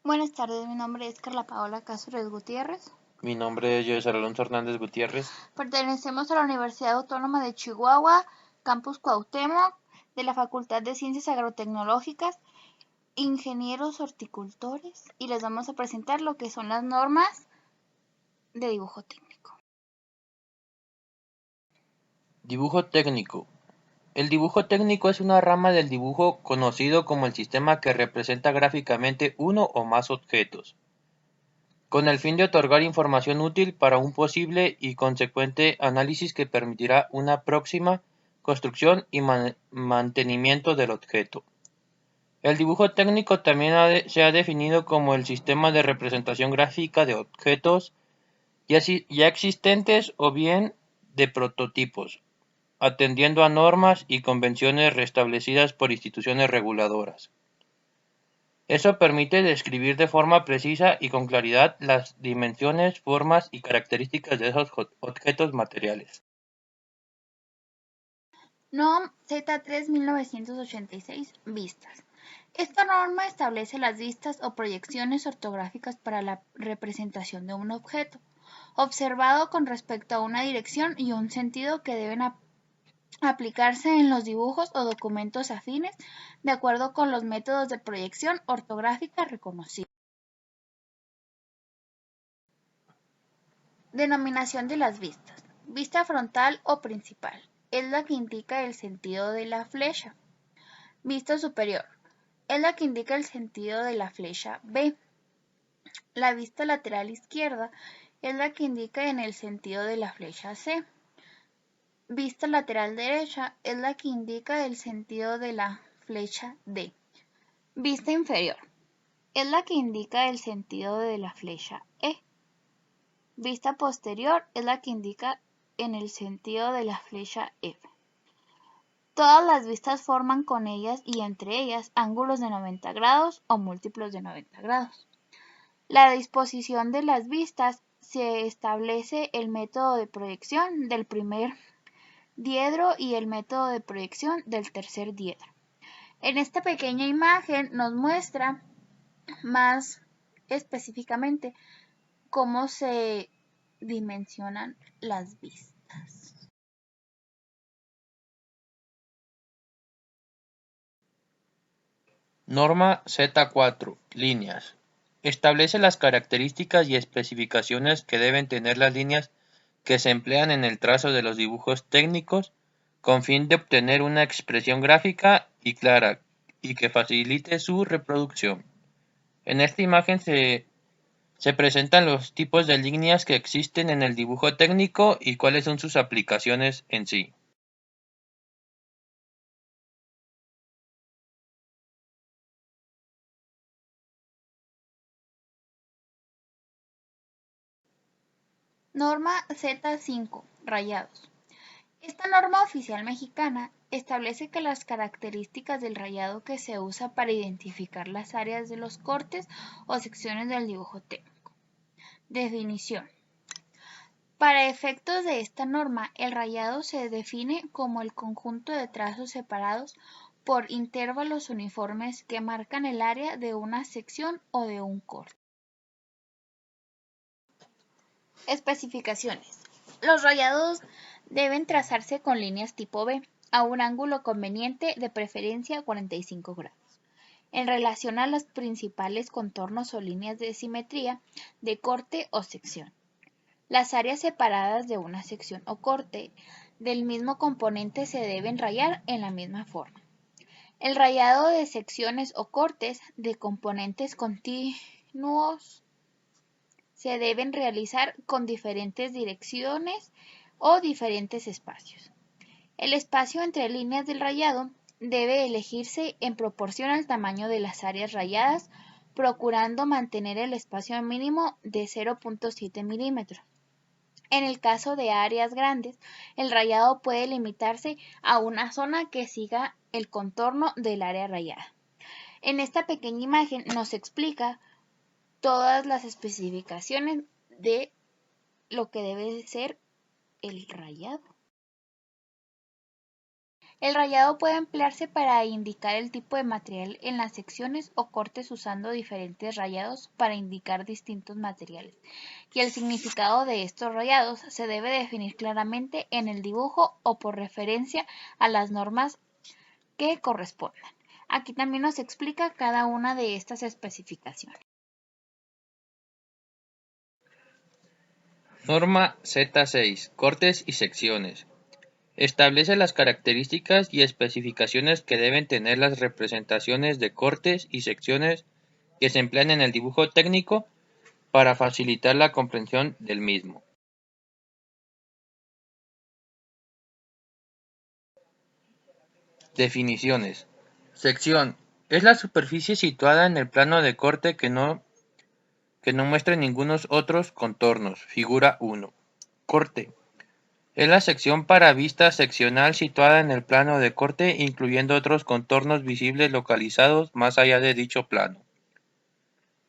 Buenas tardes, mi nombre es Carla Paola Cáceres Gutiérrez. Mi nombre es José Alonso Hernández Gutiérrez. Pertenecemos a la Universidad Autónoma de Chihuahua, Campus Cuauhtémoc, de la Facultad de Ciencias Agrotecnológicas, ingenieros horticultores, y les vamos a presentar lo que son las normas de dibujo técnico. Dibujo técnico. El dibujo técnico es una rama del dibujo conocido como el sistema que representa gráficamente uno o más objetos, con el fin de otorgar información útil para un posible y consecuente análisis que permitirá una próxima construcción y mantenimiento del objeto. El dibujo técnico también se ha definido como el sistema de representación gráfica de objetos ya existentes o bien de prototipos, atendiendo a normas y convenciones restablecidas por instituciones reguladoras. Eso permite describir de forma precisa y con claridad las dimensiones, formas y características de esos objetos materiales. NOM Z3-1986 Vistas. Esta norma establece las vistas o proyecciones ortográficas para la representación de un objeto, observado con respecto a una dirección y un sentido que deben aplicarse en los dibujos o documentos afines de acuerdo con los métodos de proyección ortográfica reconocidos. Denominación de las vistas. Vista frontal o principal. Es la que indica el sentido de la flecha. Vista superior. Es la que indica el sentido de la flecha B. La vista lateral izquierda es la que indica en el sentido de la flecha C. Vista lateral derecha es la que indica el sentido de la flecha D. Vista inferior es la que indica el sentido de la flecha E. Vista posterior es la que indica en el sentido de la flecha F. Todas las vistas forman con ellas y entre ellas ángulos de 90 grados o múltiplos de 90 grados. La disposición de las vistas se establece el método de proyección del primer diedro y el método de proyección del tercer diedro. En esta pequeña imagen nos muestra más específicamente cómo se dimensionan las vistas. Norma Z4. Líneas. Establece las características y especificaciones que deben tener las líneas que se emplean en el trazo de los dibujos técnicos con fin de obtener una expresión gráfica y clara y que facilite su reproducción. En esta imagen se presentan los tipos de líneas que existen en el dibujo técnico y cuáles son sus aplicaciones en sí. Norma Z5. Rayados. Esta norma oficial mexicana establece que las características del rayado que se usa para identificar las áreas de los cortes o secciones del dibujo técnico. Definición. Para efectos de esta norma, el rayado se define como el conjunto de trazos separados por intervalos uniformes que marcan el área de una sección o de un corte. Especificaciones. Los rayados deben trazarse con líneas tipo B, a un ángulo conveniente, de preferencia 45 grados, en relación a los principales contornos o líneas de simetría de corte o sección. Las áreas separadas de una sección o corte del mismo componente se deben rayar en la misma forma. El rayado de secciones o cortes de componentes continuos se deben realizar con diferentes direcciones o diferentes espacios. El espacio entre líneas del rayado debe elegirse en proporción al tamaño de las áreas rayadas, procurando mantener el espacio mínimo de 0.7 milímetros. En el caso de áreas grandes, el rayado puede limitarse a una zona que siga el contorno del área rayada. En esta pequeña imagen nos explica todas las especificaciones de lo que debe ser el rayado. El rayado puede emplearse para indicar el tipo de material en las secciones o cortes usando diferentes rayados para indicar distintos materiales, y el significado de estos rayados se debe definir claramente en el dibujo o por referencia a las normas que correspondan. Aquí también nos explica cada una de estas especificaciones. Norma Z6. Cortes y secciones. Establece las características y especificaciones que deben tener las representaciones de cortes y secciones que se emplean en el dibujo técnico para facilitar la comprensión del mismo. Definiciones. Sección. Es la superficie situada en el plano de corte que no muestre ningunos otros contornos. Figura 1. Corte. Es la sección para vista seccional situada en el plano de corte, incluyendo otros contornos visibles localizados más allá de dicho plano.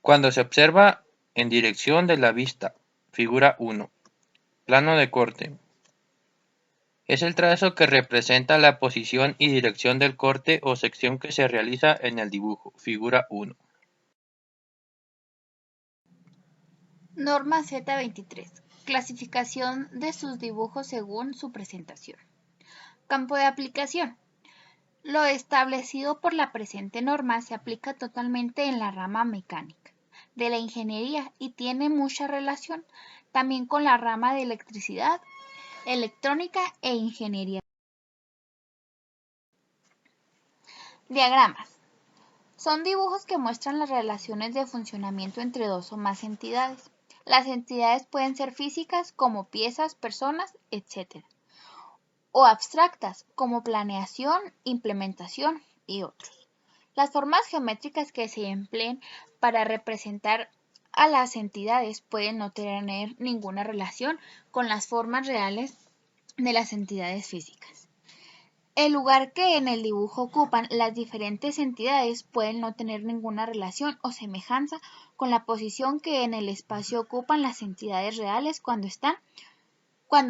Cuando se observa en dirección de la vista. Figura 1. Plano de corte. Es el trazo que representa la posición y dirección del corte o sección que se realiza en el dibujo. Figura 1. Norma Z23. Clasificación de sus dibujos según su presentación. Campo de aplicación. Lo establecido por la presente norma se aplica totalmente en la rama mecánica de la ingeniería y tiene mucha relación también con la rama de electricidad, electrónica e ingeniería. Diagramas. Son dibujos que muestran las relaciones de funcionamiento entre dos o más entidades. Las entidades pueden ser físicas como piezas, personas, etc. o abstractas como planeación, implementación y otros. Las formas geométricas que se empleen para representar a las entidades pueden no tener ninguna relación con las formas reales de las entidades físicas. El lugar que en el dibujo ocupan las diferentes entidades pueden no tener ninguna relación o semejanza con la posición que en el espacio ocupan las entidades reales cuando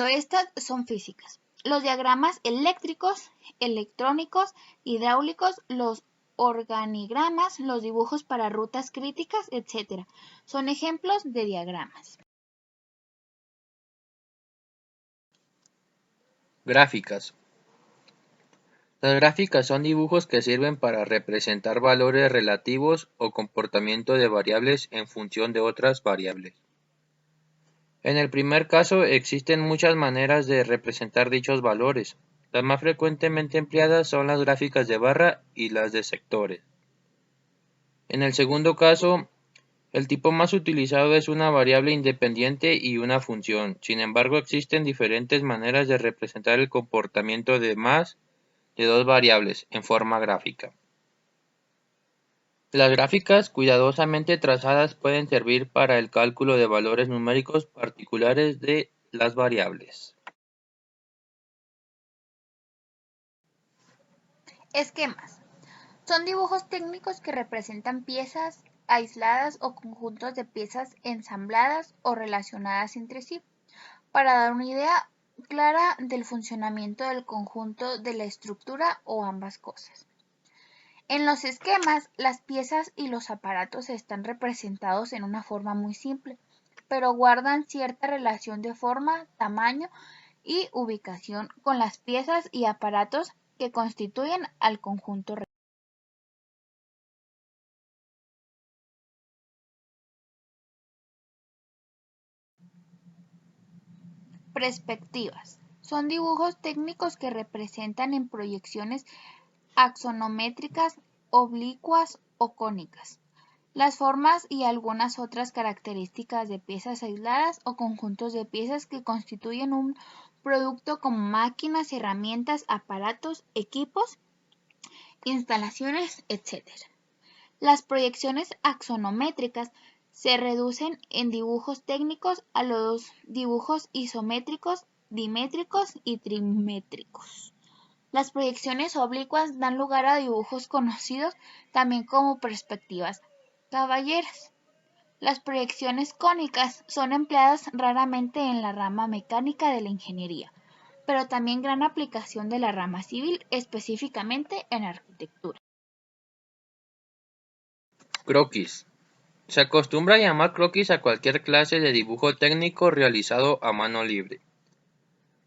estas son físicas. Los diagramas eléctricos, electrónicos, hidráulicos, los organigramas, los dibujos para rutas críticas, etc. son ejemplos de diagramas. Gráficas. Las gráficas son dibujos que sirven para representar valores relativos o comportamiento de variables en función de otras variables. En el primer caso existen muchas maneras de representar dichos valores. Las más frecuentemente empleadas son las gráficas de barra y las de sectores. En el segundo caso, el tipo más utilizado es una variable independiente y una función. Sin embargo, existen diferentes maneras de representar el comportamiento de más de dos variables en forma gráfica. Las gráficas cuidadosamente trazadas pueden servir para el cálculo de valores numéricos particulares de las variables. Esquemas. Son dibujos técnicos que representan piezas aisladas o conjuntos de piezas ensambladas o relacionadas entre sí, para dar una idea clara del funcionamiento del conjunto de la estructura o ambas cosas. En los esquemas, las piezas y los aparatos están representados en una forma muy simple, pero guardan cierta relación de forma, tamaño y ubicación con las piezas y aparatos que constituyen al conjunto. Perspectivas. Son dibujos técnicos que representan en proyecciones axonométricas, oblicuas o cónicas las formas y algunas otras características de piezas aisladas o conjuntos de piezas que constituyen un producto como máquinas, herramientas, aparatos, equipos, instalaciones, etc. Las proyecciones axonométricas se reducen en dibujos técnicos a los dibujos isométricos, dimétricos y trimétricos. Las proyecciones oblicuas dan lugar a dibujos conocidos también como perspectivas caballeras. Las proyecciones cónicas son empleadas raramente en la rama mecánica de la ingeniería. pero también gran aplicación de la rama civil, específicamente en arquitectura. Croquis. Se acostumbra a llamar croquis a cualquier clase de dibujo técnico realizado a mano libre.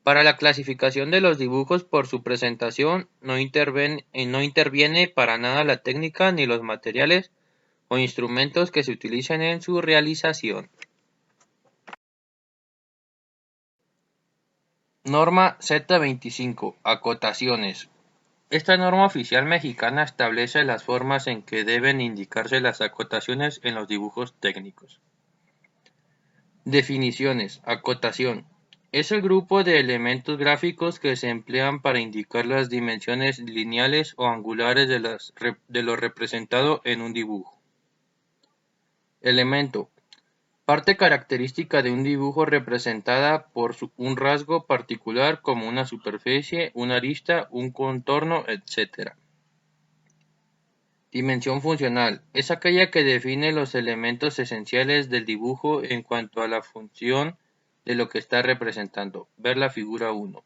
Para la clasificación de los dibujos por su presentación no interviene para nada la técnica ni los materiales o instrumentos que se utilicen en su realización. Norma Z25. Acotaciones. Esta norma oficial mexicana establece las formas en que deben indicarse las acotaciones en los dibujos técnicos. Definiciones. Acotación. Es el grupo de elementos gráficos que se emplean para indicar las dimensiones lineales o angulares de lo representado en un dibujo. Elemento. Parte característica de un dibujo representada por un rasgo particular como una superficie, una arista, un contorno, etc. Dimensión funcional. Es aquella que define los elementos esenciales del dibujo en cuanto a la función de lo que está representando. Ver la figura 1.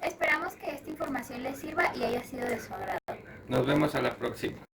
Esperamos que esta información les sirva y haya sido de su agrado. Nos vemos a la próxima.